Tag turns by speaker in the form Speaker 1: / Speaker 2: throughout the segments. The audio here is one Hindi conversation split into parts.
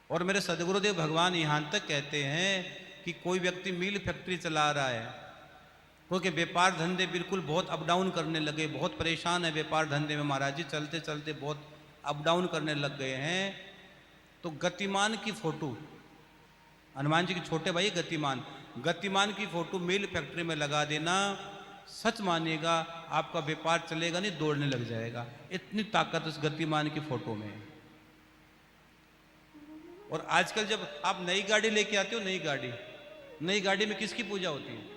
Speaker 1: और मेरे सदगुरुदेव भगवान यहाँ तक कहते हैं कि कोई व्यक्ति मील फैक्ट्री चला रहा है, क्योंकि व्यापार धंधे बिल्कुल बहुत अप डाउन करने लगे, बहुत परेशान है व्यापार धंधे में महाराज जी, चलते चलते बहुत अप डाउन करने लग गए हैं, तो गतिमान की फोटो, हनुमान जी के छोटे भाई गतिमान, गतिमान की फोटो मील फैक्ट्री में लगा देना, सच मानिएगा आपका व्यापार चलेगा नहीं, दौड़ने लग जाएगा। इतनी ताकत उस गतिमान की फोटो में। और आजकल जब आप नई गाड़ी लेके आते हो, नई गाड़ी में किसकी पूजा होती है?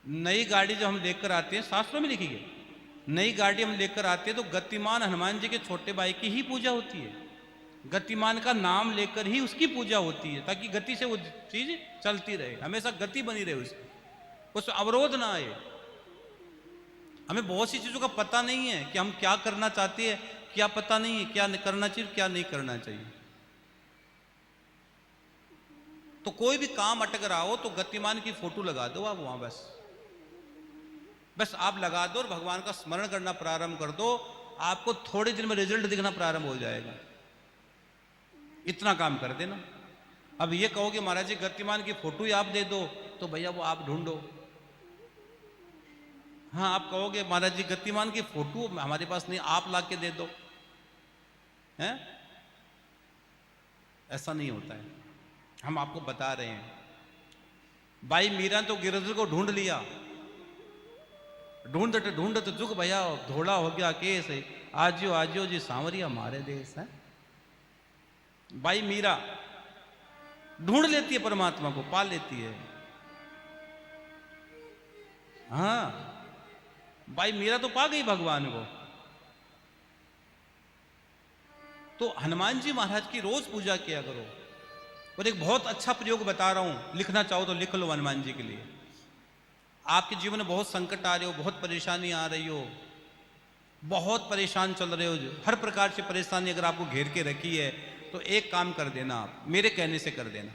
Speaker 1: नई गाड़ी जो हम लेकर आते हैं, शास्त्रों में लिखी है, नई गाड़ी हम लेकर आते हैं तो गतिमान हनुमान जी के छोटे भाई की ही पूजा होती है। गतिमान का नाम लेकर ही उसकी पूजा होती है, ताकि गति से वो चीज चलती रहे, हमेशा गति बनी रहे, उसकी कुछ अवरोध ना आए। हमें बहुत सी चीजों का पता नहीं है कि हम क्या करना चाहते हैं, क्या पता नहीं है क्या करना चाहिए, क्या नहीं करना चाहिए। तो कोई भी काम अटक रहा हो तो गतिमान की फोटो लगा दो आप वहां, बस आप लगा दो और भगवान का स्मरण करना प्रारंभ कर दो, आपको थोड़े दिन में रिजल्ट दिखना प्रारंभ हो जाएगा। इतना काम कर देना। अब ये कहोगे महाराज जी गतिमान की फोटो ही आप दे दो, तो भैया वो आप ढूंढो। हाँ, आप कहोगे महाराज जी गतिमान की फोटो हमारे पास नहीं, आप ला के दे दो, हैं? ऐसा नहीं होता है। हम आपको बता रहे हैं, भाई मीरा तो गिरधर को ढूंढ लिया, ढूंढते जुग भैया धोड़ा हो गया केस, आजियो जी सांवरिया मारे देश है। भाई मीरा ढूंढ लेती है परमात्मा को, पा लेती है। हाँ, भाई मीरा तो पा गई भगवान को। तो हनुमान जी महाराज की रोज पूजा किया करो। और एक बहुत अच्छा प्रयोग बता रहा हूं, लिखना चाहो तो लिख लो हनुमान जी के लिए। आपके जीवन में बहुत संकट आ रहे हो, बहुत परेशानी आ रही हो, बहुत परेशान चल रहे हो, हर प्रकार से परेशानी अगर आपको घेर के रखी है, तो एक काम कर देना, आप मेरे कहने से कर देना।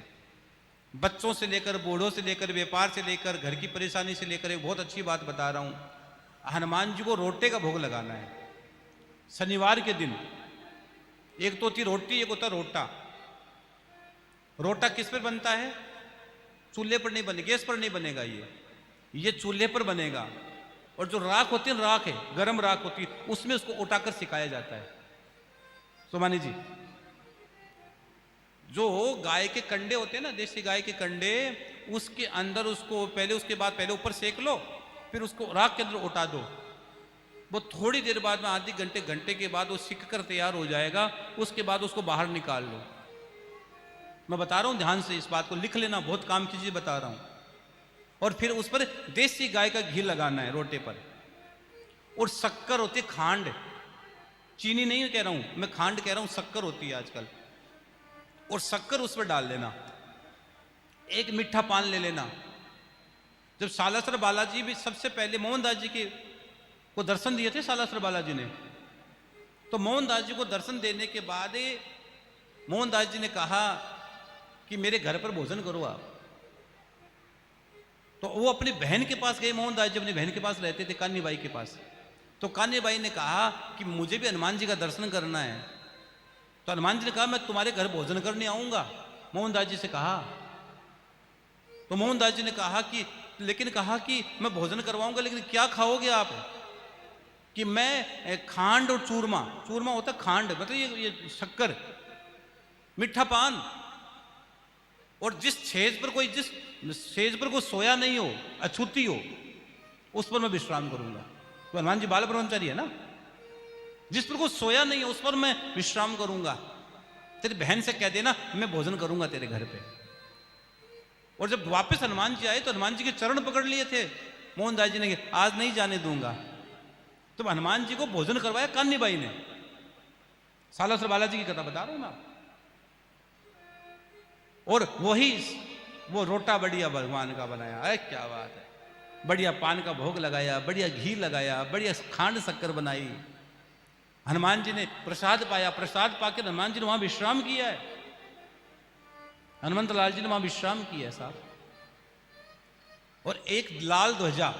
Speaker 1: बच्चों से लेकर, बूढ़ों से लेकर, व्यापार से लेकर, घर की परेशानी से लेकर, एक बहुत अच्छी बात बता रहा हूं। हनुमान जी को रोटे का भोग लगाना है शनिवार के दिन। एक तो होती रोटी, एक होता रोटा। रोटा किस पर बनता है? चूल्हे पर नहीं बनेगा, गैस पर नहीं बनेगा, ये चूल्हे पर बनेगा। और जो राख होती है, राख है, गरम राख होती है, उसमें उसको उठाकर सिखाया जाता है। सोमानी जी, जो गाय के कंडे होते हैं ना, देसी गाय के कंडे, उसके अंदर उसको पहले, उसके बाद पहले ऊपर सेक लो, फिर उसको राख के अंदर उठा दो। वो थोड़ी देर बाद में, आधी घंटे के बाद वो सिक कर तैयार हो जाएगा। उसके बाद उसको बाहर निकाल लो। मैं बता रहा हूं, ध्यान से इस बात को लिख लेना, बहुत काम की चीज बता रहा हूं। और फिर उस पर देसी गाय का घी लगाना है रोटे पर। और शक्कर होती है, खांड, चीनी नहीं कह रहा हूं मैं, खांड कह रहा हूं, शक्कर होती है आजकल। और शक्कर उस पर डाल लेना। एक मीठा पान ले लेना। जब सालासर बालाजी भी सबसे पहले मोहनदास जी के को दर्शन दिए थे सालासर बालाजी ने, तो मोहनदास जी को दर्शन देने के बाद मोहनदास जी ने कहा कि मेरे घर पर भोजन करो आप। तो वो अपनी बहन के पास गए, मोहनदास जी अपनी बहन के पास रहते थे, कान्हीबाई के पास। तो कान्हीबाई ने कहा कि मुझे भी हनुमान जी का दर्शन करना है। तो हनुमान जी ने कहा मैं तुम्हारे घर भोजन करने आऊंगा, मोहनदास जी से कहा। तो मोहनदास जी ने कहा कि, लेकिन कहा कि मैं भोजन करवाऊंगा, लेकिन क्या खाओगे आप? कि मैं खांड और चूरमा, चूरमा होता खांड, मतलब ये शक्कर, मीठा पान, और जिस छेज पर कोई सोया नहीं हो, अछूती हो, उस पर मैं विश्राम करूंगा। तो हनुमान जी बाल ब्रह्मचारी है ना, जिस पर कोई सोया नहीं है उस पर मैं विश्राम करूंगा। तेरी बहन से कह देना मैं भोजन करूंगा तेरे घर पे। और जब वापस हनुमान जी आए तो हनुमान जी के चरण पकड़ लिए थे मोहनदास जी ने, आज नहीं जाने दूंगा। तो हनुमान जी को भोजन करवाया कान्हीबाई ने। सालासर बालाजी की कथा बता रहा हूं ना। और वो रोटा बढ़िया भगवान का बनाया, अरे क्या बात है, बढ़िया पान का भोग लगाया, बढ़िया घी लगाया, बढ़िया खांड शक्कर बनाई। हनुमान जी ने प्रसाद पाया, प्रसाद पाकर हनुमान जी ने वहां विश्राम किया है। हनुमंत लाल जी ने वहां विश्राम किया है साहब। और एक लाल ध्वजा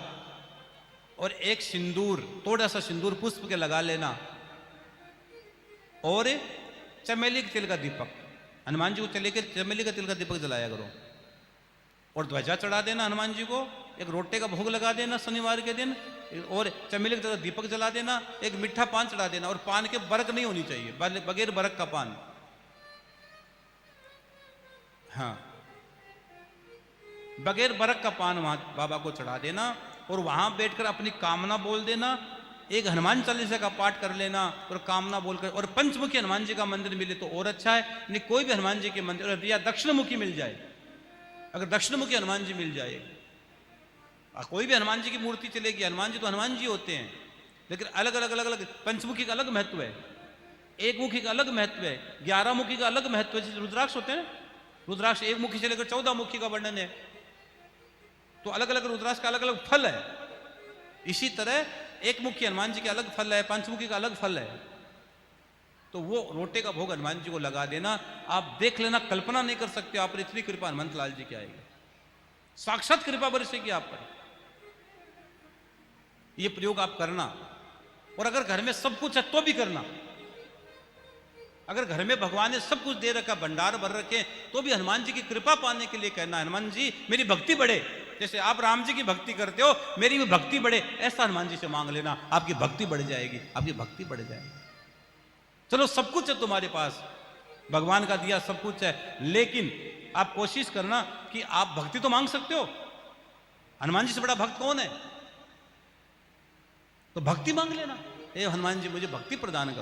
Speaker 1: और एक सिंदूर, थोड़ा सा सिंदूर पुष्प के लगा लेना, और चमेली के तेल का दीपक, हनुमान जी को चले के चमेली का तेल का दीपक जलाया करो, और ध्वजा चढ़ा देना हनुमान जी को, एक रोटे का भोग लगा देना शनिवार के दिन, और चमेली का दीपक जला देना, एक मीठा पान चढ़ा देना, और पान के बरक नहीं होनी चाहिए, बगैर बरक का पान। हाँ, बगैर बरक का पान वहां बाबा को चढ़ा देना, और वहां बैठकर अपनी कामना बोल देना, एक हनुमान चालीसा का पाठ कर लेना और कामना बोलकर, और पंचमुखी हनुमान जी का मंदिर मिले तो और अच्छा है, नहीं कोई भी हनुमान जी के मंदिर, या दक्षिणमुखी मिल जाए, अगर दक्षिणमुखी हनुमान जी मिल जाए, कोई भी हनुमान जी की मूर्ति चलेगी, हनुमान जी तो हनुमान जी होते हैं, लेकिन अलग अलग अलग अलग, पंचमुखी का अलग महत्व है, एक मुखी का अलग महत्व है, 11 मुखी का अलग महत्व है, जैसे रुद्राक्ष होते हैं, रुद्राक्ष एक मुखी से लेकर 14 मुखी का वर्णन है, तो अलग अलग रुद्राक्ष का अलग अलग फल है। इसी तरह एक मुखी हनुमान जी के अलग फल है, पंचमुखी का अलग फल है, तो वो रोटे का भोग हनुमान जी को लगा देना। आप देख लेना, कल्पना नहीं कर सकते आप पर इतनी कृपा हनुमंत लाल जी की आएगी, साक्षात कृपा बरसेगी आप पर। ये प्रयोग आप करना, और अगर घर में सब कुछ है तो भी करना, अगर घर में भगवान ने सब कुछ दे रखा, भंडार भर रखे, तो भी हनुमान जी की कृपा पाने के लिए कहना, हनुमान जी मेरी भक्ति बढ़े, जैसे आप राम जी की भक्ति करते हो मेरी भी भक्ति बढ़े, ऐसा हनुमान जी से मांग लेना, आपकी भक्ति बढ़ जाएगी, आपकी भक्ति बढ़ जाएगी। चलो सब कुछ है तुम्हारे पास, भगवान का दिया सब कुछ है, लेकिन आप कोशिश करना कि आप भक्ति तो मांग सकते हो, हनुमान जी से बड़ा भक्त कौन है, तो भक्ति मांग लेना, ए हनुमान जी मुझे भक्ति प्रदान करो।